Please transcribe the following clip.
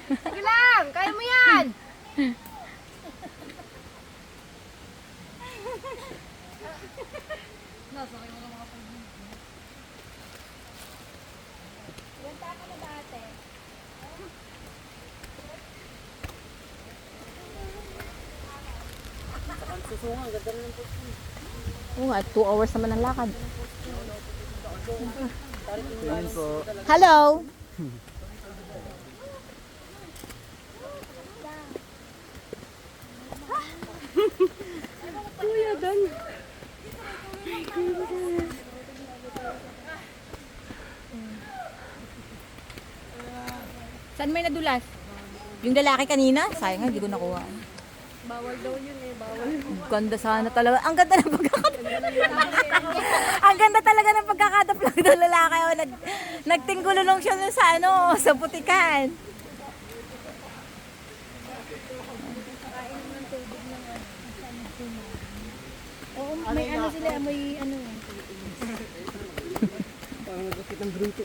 Sige lang, kaya mo yan. Susungan, ganda rin ng post. Oo nga, 2 hours naman ang lakad. Ayun po. Hello! Kuya Dan. Saan may nadulas? Yung lalaki kanina? Sayang nga, hindi ko nakuha. Bawal daw yun eh, bawal. Ang ganda sana talaga. Ang ganda ng Ang ganda talaga ng pagkakataplog ng lalaki. O, nagtinggululong siya nun sa sa putikan. Oo, may ano sila, may ano eh. Parang nagkakit ng bruto.